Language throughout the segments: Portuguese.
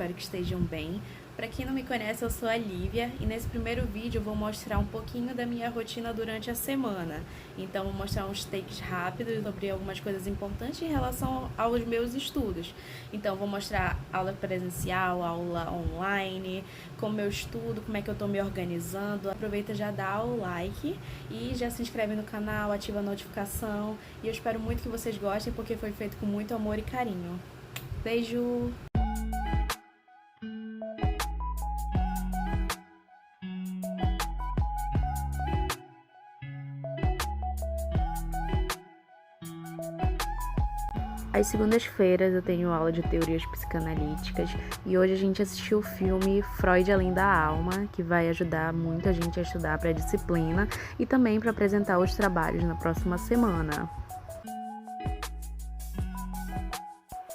espero que estejam bem. Para quem não me conhece, eu sou a Lívia e nesse primeiro vídeo eu vou mostrar um pouquinho da minha rotina durante a semana. Então vou mostrar uns takes rápidos sobre algumas coisas importantes em relação aos meus estudos. Então vou mostrar aula presencial, aula online, como eu estudo, como é que eu tô me organizando. Aproveita, já dá o like e já se inscreve no canal, ativa a notificação. E eu espero muito que vocês gostem porque foi feito com muito amor e carinho. Beijo! Às segundas-feiras eu tenho aula de teorias psicanalíticas e hoje a gente assistiu o filme Freud Além da Alma, que vai ajudar muita gente a estudar para a disciplina e também para apresentar os trabalhos na próxima semana.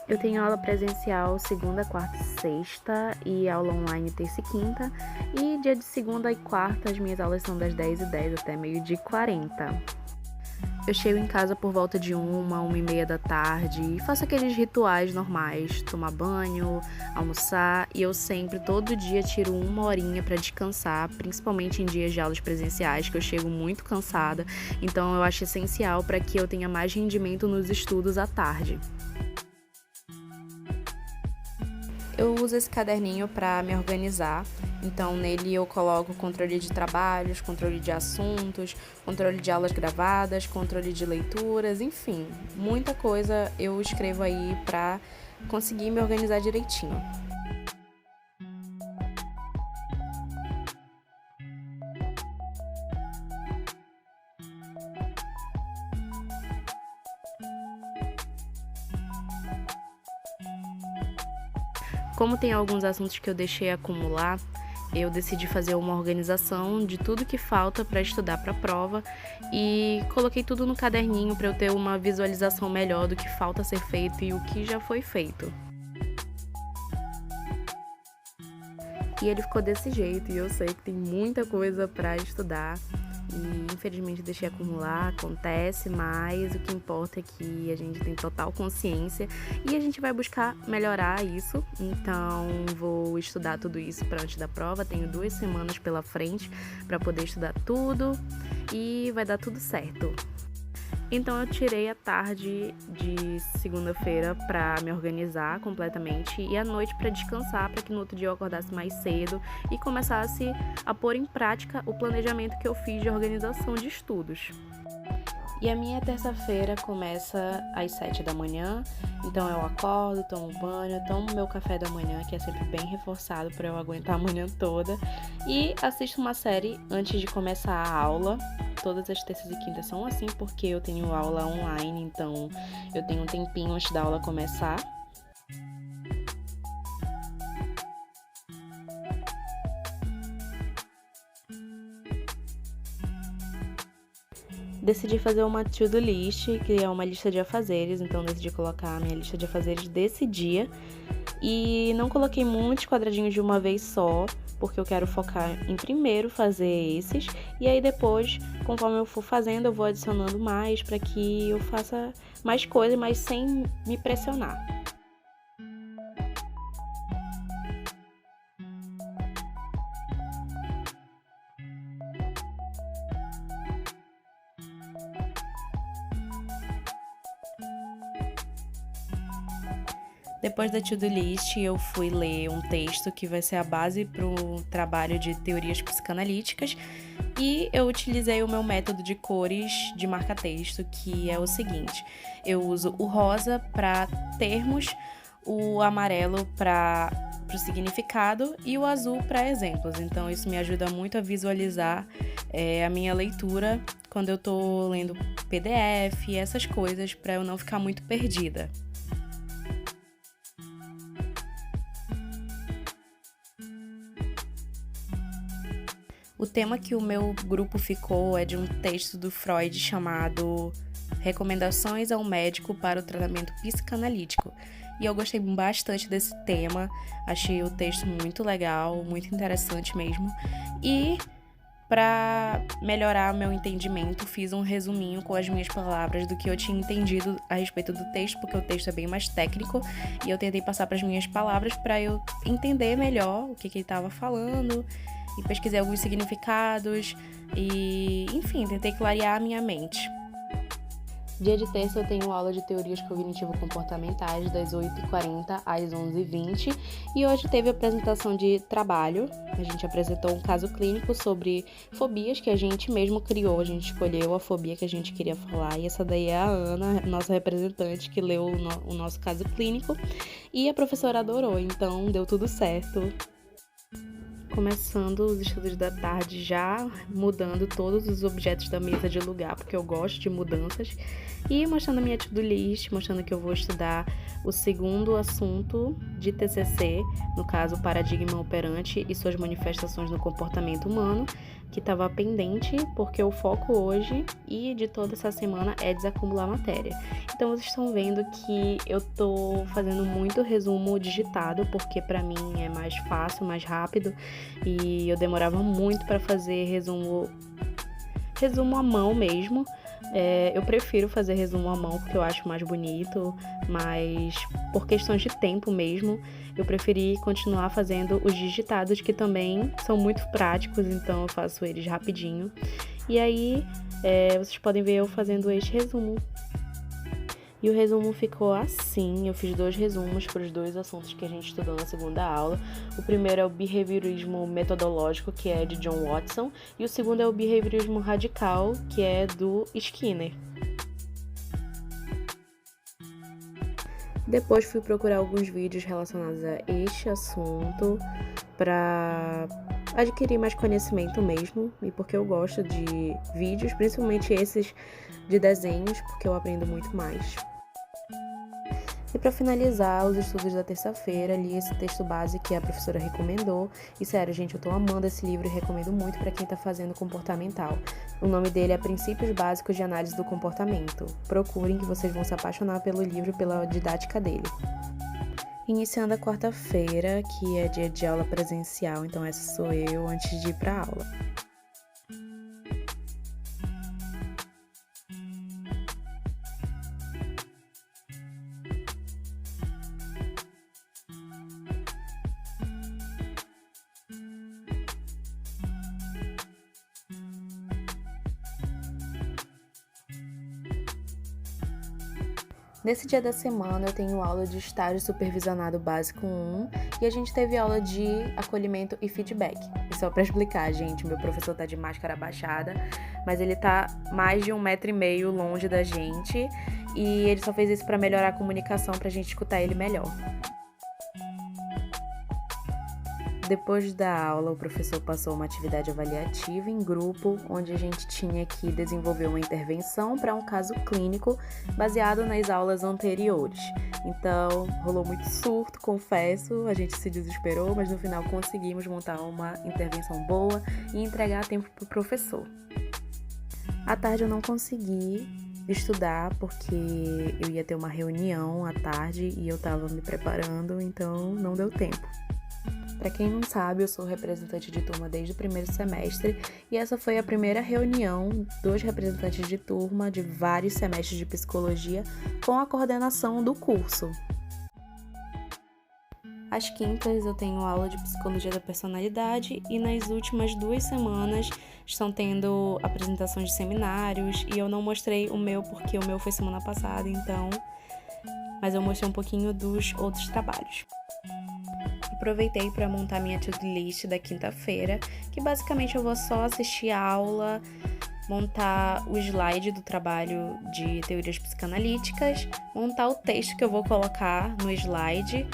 Eu tenho aula presencial segunda, quarta e sexta e aula online terça e quinta. E dia de segunda e quarta as minhas aulas são das 10h10 até meio-dia e 40. Eu chego em casa por volta de 1h da tarde e faço aqueles rituais normais, tomar banho, almoçar, e eu sempre, todo dia, tiro 1 horinha para descansar, principalmente em dias de aulas presenciais, que eu chego muito cansada, então eu acho essencial para que eu tenha mais rendimento nos estudos à tarde. Eu uso esse caderninho para me organizar, então nele eu coloco controle de trabalhos, controle de assuntos, controle de aulas gravadas, controle de leituras, enfim, muita coisa eu escrevo aí para conseguir me organizar direitinho. Como tem alguns assuntos que eu deixei acumular, eu decidi fazer uma organização de tudo que falta para estudar para a prova e coloquei tudo no caderninho para eu ter uma visualização melhor do que falta ser feito e o que já foi feito. E ele ficou desse jeito e eu sei que tem muita coisa para estudar e infelizmente deixei acumular, acontece, mas o que importa é que a gente tem total consciência e a gente vai buscar melhorar isso. Então vou estudar tudo isso para antes da prova, tenho 2 semanas pela frente para poder estudar tudo e vai dar tudo certo. Então eu tirei a tarde de segunda-feira para me organizar completamente e a noite para descansar, para que no outro dia eu acordasse mais cedo e começasse a pôr em prática o planejamento que eu fiz de organização de estudos. E a minha terça-feira começa às 7 da manhã, então eu acordo, tomo banho, tomo meu café da manhã, que é sempre bem reforçado para eu aguentar a manhã toda, e assisto uma série antes de começar a aula. Todas as terças e quintas são assim, porque eu tenho aula online, então eu tenho um tempinho antes da aula começar. Decidi fazer uma to-do list, que é uma lista de afazeres, então decidi colocar a minha lista de afazeres desse dia. E não coloquei muitos quadradinhos de uma vez só, porque eu quero focar em primeiro fazer esses, e aí depois, conforme eu for fazendo, eu vou adicionando mais para que eu faça mais coisas, mas sem me pressionar. Depois da to-do list, eu fui ler um texto que vai ser a base para o trabalho de teorias psicanalíticas e eu utilizei o meu método de cores de marca-texto, que é o seguinte: eu uso o rosa para termos, o amarelo para o significado e o azul para exemplos. Então isso me ajuda muito a visualizar a minha leitura quando eu tô lendo PDF e essas coisas, para eu não ficar muito perdida. O tema que o meu grupo ficou é de um texto do Freud chamado Recomendações a um Médico para o Tratamento Psicanalítico. E eu gostei bastante desse tema, achei o texto muito legal, muito interessante mesmo. E Para melhorar meu entendimento, fiz um resuminho com as minhas palavras do que eu tinha entendido a respeito do texto, porque o texto é bem mais técnico, e eu tentei passar para as minhas palavras para eu entender melhor o que ele estava falando, e pesquisei alguns significados, e enfim, tentei clarear a minha mente. Dia de terça eu tenho aula de teorias cognitivo-comportamentais das 8h40 às 11h20 e hoje teve apresentação de trabalho. A gente apresentou um caso clínico sobre fobias que a gente mesmo criou, a gente escolheu a fobia que a gente queria falar e essa daí é a Ana, nossa representante, que leu o nosso caso clínico e a professora adorou, então deu tudo certo. Começando os estudos da tarde, já mudando todos os objetos da mesa de lugar, porque eu gosto de mudanças, e mostrando a minha to-do list, mostrando que eu vou estudar o segundo assunto de TCC, no caso, paradigma operante e suas manifestações no comportamento humano, que estava pendente, porque o foco hoje e de toda essa semana é desacumular matéria. Então, vocês estão vendo que eu tô fazendo muito resumo digitado, porque para mim é mais fácil, mais rápido, e eu demorava muito para fazer resumo à mão mesmo. Eu prefiro fazer resumo à mão porque eu acho mais bonito, mas por questões de tempo mesmo, eu preferi continuar fazendo os digitados, que também são muito práticos, então eu faço eles rapidinho. E aí, vocês podem ver eu fazendo este resumo. E o resumo ficou assim, eu fiz 2 resumos para os 2 assuntos que a gente estudou na segunda aula. O primeiro é o behaviorismo metodológico, que é de John Watson, e o segundo é o behaviorismo radical, que é do Skinner. Depois fui procurar alguns vídeos relacionados a este assunto para adquirir mais conhecimento mesmo, e porque eu gosto de vídeos, principalmente esses de desenhos, porque eu aprendo muito mais. E para finalizar os estudos da terça-feira, li esse texto base que a professora recomendou. E sério, gente, eu tô amando esse livro e recomendo muito para quem tá fazendo comportamental. O nome dele é Princípios Básicos de Análise do Comportamento. Procurem que vocês vão se apaixonar pelo livro, pela didática dele. Iniciando a quarta-feira, que é dia de aula presencial, então essa sou eu antes de ir pra aula. Nesse dia da semana eu tenho aula de estágio supervisionado básico 1 e a gente teve aula de acolhimento e feedback. E só pra explicar, gente, meu professor tá de máscara baixada, mas ele tá mais de 1,5 m longe da gente e ele só fez isso pra melhorar a comunicação, pra gente escutar ele melhor. Depois da aula, o professor passou uma atividade avaliativa em grupo, onde a gente tinha que desenvolver uma intervenção para um caso clínico baseado nas aulas anteriores. Então, rolou muito surto, confesso, a gente se desesperou, mas no final conseguimos montar uma intervenção boa e entregar a tempo para o professor. À tarde eu não consegui estudar porque eu ia ter uma reunião à tarde e eu estava me preparando, então não deu tempo. Para quem não sabe, eu sou representante de turma desde o primeiro semestre e essa foi a primeira reunião dos representantes de turma de vários semestres de psicologia com a coordenação do curso. Às quintas eu tenho aula de psicologia da personalidade e nas últimas 2 semanas estão tendo apresentações de seminários e eu não mostrei o meu porque o meu foi semana passada, mas eu mostrei um pouquinho dos outros trabalhos. Aproveitei para montar minha to-do list da quinta-feira, que basicamente eu vou só assistir a aula, montar o slide do trabalho de teorias psicanalíticas, montar o texto que eu vou colocar no slide,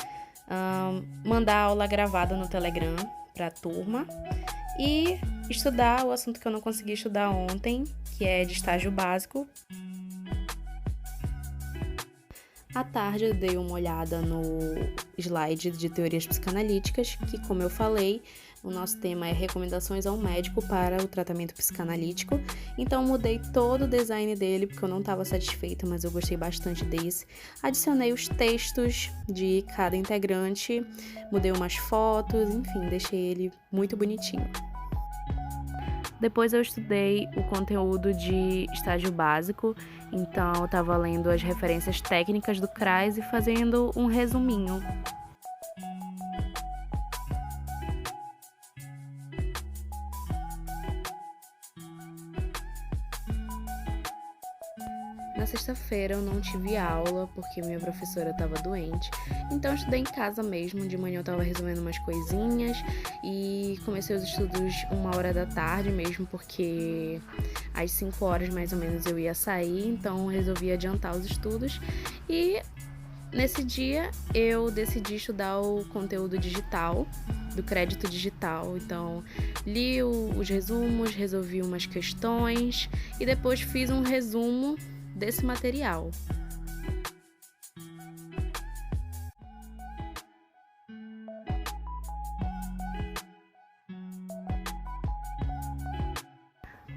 mandar a aula gravada no Telegram para a turma e estudar o assunto que eu não consegui estudar ontem, que é de estágio básico. À tarde eu dei uma olhada no slide de teorias psicanalíticas, que, como eu falei, o nosso tema é recomendações ao médico para o tratamento psicanalítico. Então mudei todo o design dele, porque eu não estava satisfeita, mas eu gostei bastante desse. Adicionei os textos de cada integrante, mudei umas fotos, enfim, deixei ele muito bonitinho. Depois eu estudei o conteúdo de estágio básico, então eu estava lendo as referências técnicas do CRAS e fazendo um resuminho. Na sexta-feira eu não tive aula porque minha professora estava doente, então eu estudei em casa mesmo. De manhã eu estava resolvendo umas coisinhas e comecei os estudos 1h da tarde mesmo, porque às 5 horas mais ou menos eu ia sair, então eu resolvi adiantar os estudos. E nesse dia eu decidi estudar o conteúdo digital, do crédito digital. Então li os resumos, resolvi umas questões e depois fiz um resumo desse material.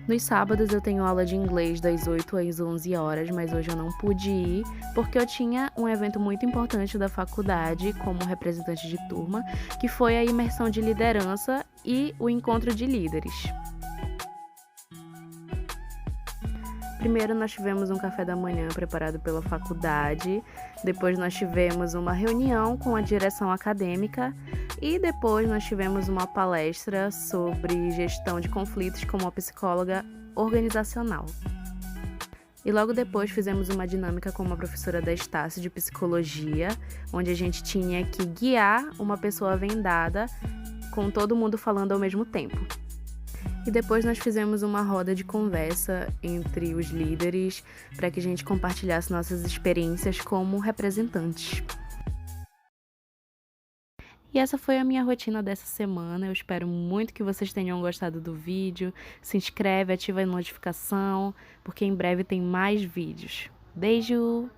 Nos sábados eu tenho aula de inglês das 8 às 11 horas, mas hoje eu não pude ir porque eu tinha um evento muito importante da faculdade como representante de turma, que foi a imersão de liderança e o encontro de líderes. Primeiro nós tivemos um café da manhã preparado pela faculdade, depois nós tivemos uma reunião com a direção acadêmica e depois nós tivemos uma palestra sobre gestão de conflitos com uma psicóloga organizacional. E logo depois fizemos uma dinâmica com uma professora da Estácio de psicologia, onde a gente tinha que guiar uma pessoa vendada com todo mundo falando ao mesmo tempo. E depois nós fizemos uma roda de conversa entre os líderes para que a gente compartilhasse nossas experiências como representantes. E essa foi a minha rotina dessa semana. Eu espero muito que vocês tenham gostado do vídeo. Se inscreve, ativa a notificação, porque em breve tem mais vídeos. Beijo!